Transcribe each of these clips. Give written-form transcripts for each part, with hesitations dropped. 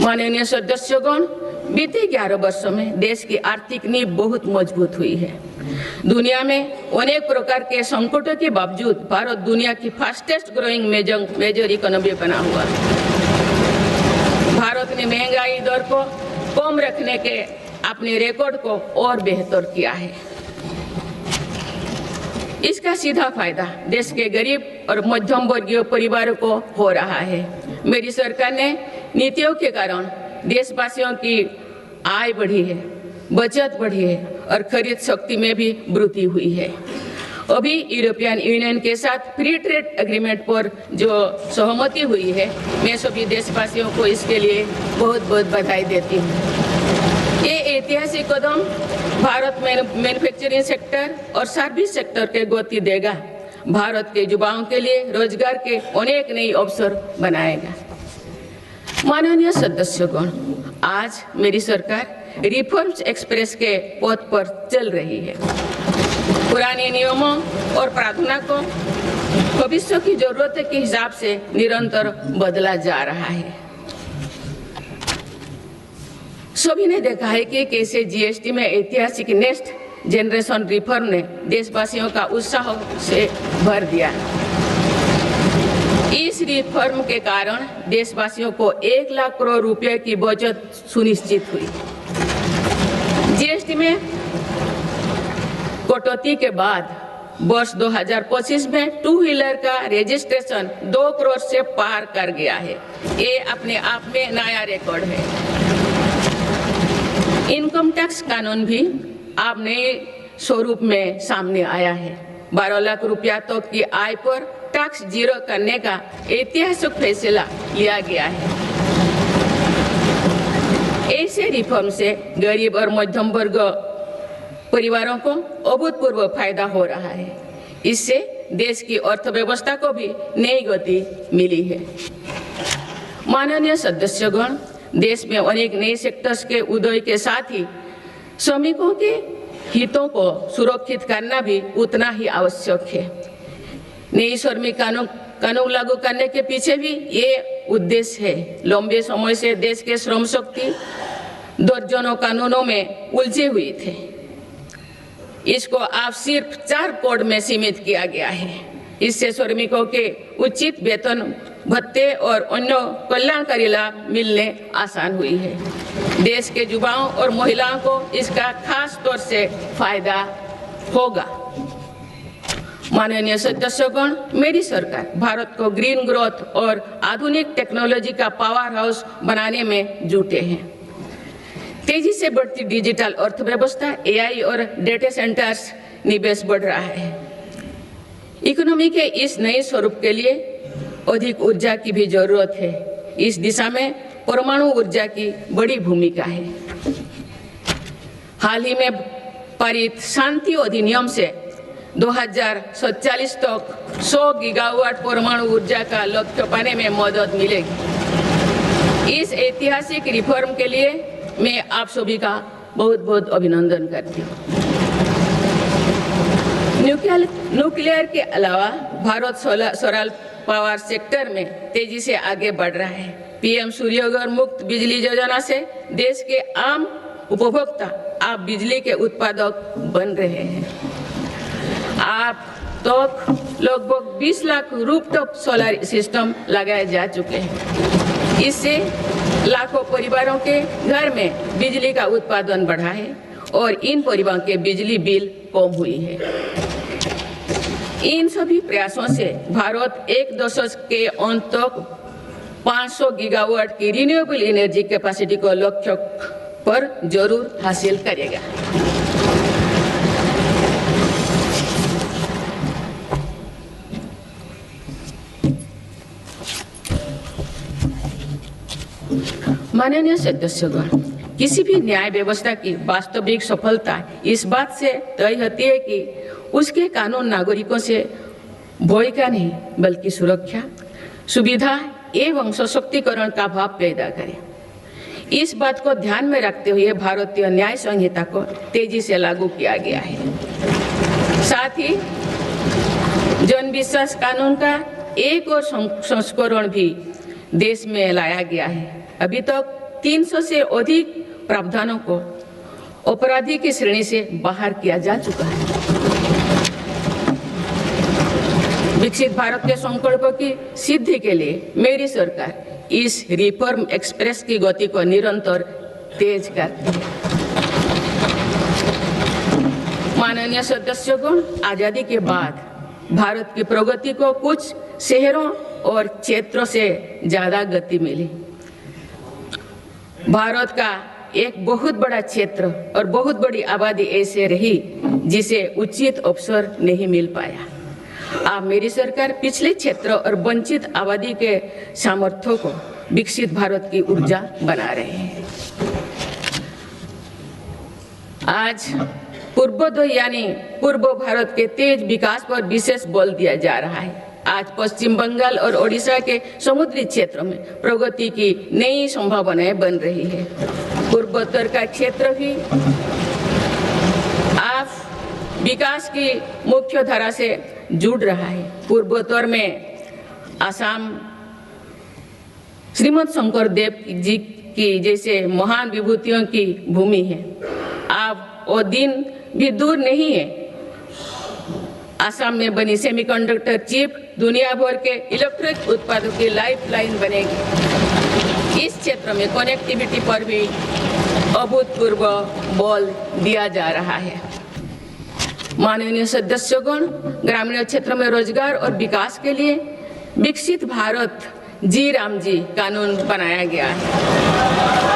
माननीय सदस्यगण, बीते 11 वर्षों में देश की आर्थिक नींव बहुत मजबूत हुई है। दुनिया में अनेक प्रकार के संकटों के बावजूद भारत दुनिया की फास्टेस्ट ग्रोइंग मेजर इकोनॉमी बना हुआ है। भारत ने महंगाई दर को कम रखने के अपने रिकॉर्ड को और बेहतर किया है। इसका सीधा फायदा देश के गरीब और मध्यम वर्गीय परिवारों को हो रहा है। मेरी सरकार ने नीतियों के कारण देशवासियों की आय बढ़ी है, बचत बढ़ी है और खरीद शक्ति में भी वृद्धि हुई है। अभी यूरोपियन यूनियन के साथ फ्री ट्रेड एग्रीमेंट पर जो सहमति हुई है, मैं सभी देशवासियों को इसके लिए बहुत बहुत बधाई देती हूँ। ये ऐतिहासिक कदम भारत में मैन्युफैक्चरिंग सेक्टर और सर्विस सेक्टर के गति देगा, भारत के युवाओं के लिए रोजगार के अनेक नए अवसर बनाएगा। माननीय सदस्यगण, आज मेरी सरकार रिफॉर्म्स एक्सप्रेस के पथ पर चल रही है। पुराने नियमों और प्रावधानों को भविष्य की जरूरत के हिसाब से निरंतर बदला जा रहा है। सभी ने देखा है कि कैसे जीएसटी में ऐतिहासिक नेक्स्ट जनरेशन रिफॉर्म ने देशवासियों का उत्साह से भर दिया। इस रिफॉर्म के कारण देशवासियों को 1 लाख करोड़ रुपए की बचत सुनिश्चित हुई। जीएसटी में कटौती के बाद वर्ष 2025 में 2 व्हीलर का रजिस्ट्रेशन 2 करोड़ से पार कर गया है। ये अपने आप में नया रिकॉर्ड है। इनकम टैक्स कानून भी अब नए स्वरूप में सामने आया है। 12 लाख रुपया तक की आय पर टैक्स जीरो करने का ऐतिहासिक फैसला लिया गया है। ऐसे रिफॉर्म से गरीब और मध्यम वर्ग परिवारों को अभूतपूर्व फायदा हो रहा है। इससे देश की अर्थव्यवस्था को भी नई गति मिली है। माननीय सदस्यगण, देश में अनेक नए सेक्टर्स के उदय के साथ ही श्रमिकों के हितों को सुरक्षित करना भी उतना ही आवश्यक है। नई श्रमिक कानून लागू करने के पीछे भी ये उद्देश्य है। लंबे समय से देश के श्रम शक्ति दर्जनों कानूनों में उलझे हुए थे। इसको अब सिर्फ 4 कोड में सीमित किया गया है। इससे श्रमिकों के उचित वेतन भत्ते और अन्य कल्याणकारी लाभ मिलने आसान हुई है। देश के युवाओं और महिलाओं को इसका खास तौर से फायदा होगा। माननीय सदस्यगण, मेरी सरकार भारत को ग्रीन ग्रोथ और आधुनिक टेक्नोलॉजी का पावर हाउस बनाने में जुटे हैं। तेजी से बढ़ती डिजिटल अर्थव्यवस्था, एआई और डेटा सेंटर्स निवेश बढ़ रहा है। इकोनॉमी के इस नए स्वरूप के लिए अधिक ऊर्जा की भी जरूरत है। इस दिशा में परमाणु ऊर्जा की बड़ी भूमिका है। हाल ही में पारित शांति अधिनियम से 2047 तक 100 गीगावाट परमाणु ऊर्जा का लक्ष्य पाने में मदद मिलेगी। इस ऐतिहासिक रिफॉर्म के लिए मैं आप सभी का बहुत बहुत अभिनंदन करती हूँ। न्यूक्लियर के अलावा भारत सोलर पावर सेक्टर में तेजी से आगे बढ़ रहा है। पीएम सूर्यघर मुक्त बिजली योजना से देश के आम उपभोक्ता आप बिजली के उत्पादक बन रहे हैं। आप तक लगभग 20 लाख रूफटॉप सोलर सिस्टम लगाए जा चुके हैं। इससे लाखों परिवारों के घर में बिजली का उत्पादन बढ़ा है और इन परिवारों के बिजली बिल कम हुई है। इन सभी प्रयासों से भारत 1 दशक के अंत तक 500 गीगावाट की रिन्यूएबल एनर्जी कैपेसिटी को लक्ष्य पर जरूर हासिल करेगा। माननीय सदस्यगण, किसी भी न्याय व्यवस्था की वास्तविक सफलता इस बात से तय होती है कि उसके कानून नागरिकों से भय का नहीं बल्कि सुरक्षा, सुविधा एवं सशक्तिकरण का भाव पैदा करे। इस बात को ध्यान में रखते हुए भारतीय न्याय संहिता को तेजी से लागू किया गया है। साथ ही जन विश्वास कानून का एक और संस्करण भी देश में लाया गया है। अभी तक 300 से अधिक प्रावधानों को अपराधी की श्रेणी से बाहर किया जा चुका है। विकसित भारत के संकल्पों की सिद्धि के लिए मेरी सरकार इस रिफॉर्म एक्सप्रेस की गति को निरंतर तेज करती है। माननीय सदस्यगण, आजादी के बाद भारत की प्रगति को कुछ शहरों और क्षेत्रों से ज्यादा गति मिली। भारत का एक बहुत बड़ा क्षेत्र और बहुत बड़ी आबादी ऐसे रही जिसे उचित अवसर नहीं मिल पाया। अब मेरी सरकार पिछले क्षेत्र और वंचित आबादी के सामर्थ्यों को विकसित भारत की ऊर्जा बना रहे हैं। आज पूर्वोदय यानी पूर्व भारत के तेज विकास पर विशेष बल दिया जा रहा है। आज पश्चिम बंगाल और ओडिशा के समुद्री क्षेत्रों में प्रगति की नई संभावनाएं बन रही है। पूर्वोत्तर का क्षेत्र भी आज विकास की मुख्य धारा से जुड़ रहा है। पूर्वोत्तर में असम श्रीमद शंकर देव जी की जैसे महान विभूतियों की भूमि है। अब वो दिन भी दूर नहीं है। असम में बनी सेमीकंडक्टर चिप दुनिया भर के इलेक्ट्रिक उत्पादों की लाइफलाइन बनेगी। इस क्षेत्र में कनेक्टिविटी पर भी अभूतपूर्व बल दिया जा रहा है। माननीय सदस्यगण, ग्रामीण क्षेत्र में रोजगार और विकास के लिए विकसित भारत जी राम जी कानून बनाया गया है।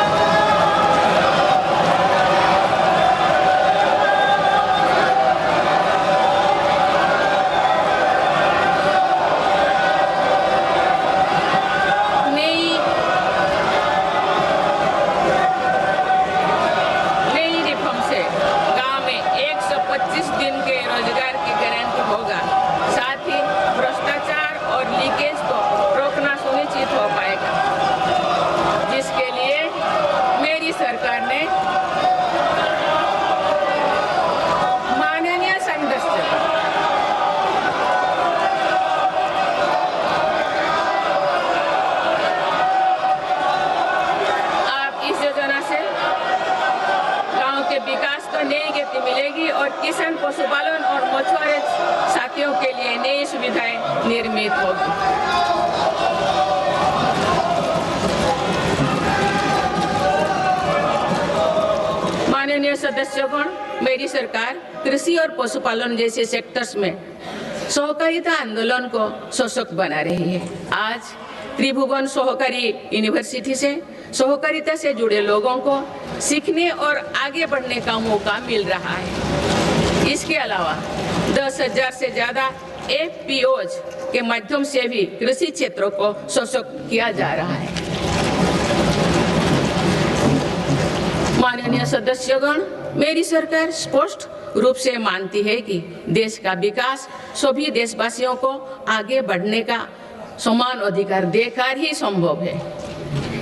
मिलेगी और किसान, पशुपालन और मछुआरे साथियों के लिए नई सुविधाएं निर्मित होगी। माननीय सदस्यगण, मेरी सरकार कृषि और पशुपालन जैसे सेक्टर्स में सहकारिता आंदोलन को सशक्त बना रही है। आज त्रिभुवन सहकारी यूनिवर्सिटी से सहकारिता से जुड़े लोगों को सीखने और आगे बढ़ने का मौका मिल रहा है। इसके अलावा 10,000 से ज्यादा FPOs के माध्यम से भी कृषि क्षेत्रों को सशक्त किया जा रहा है। माननीय सदस्यगण, मेरी सरकार स्पष्ट रूप से मानती है कि देश का विकास सभी देशवासियों को आगे बढ़ने का समान अधिकार देकर ही संभव है।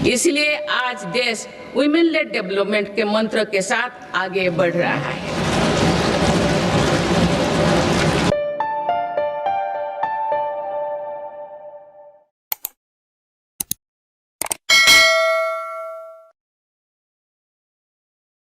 इसलिए आज देश वुमेन लेड डेवलपमेंट के मंत्र के साथ आगे बढ़ रहा है।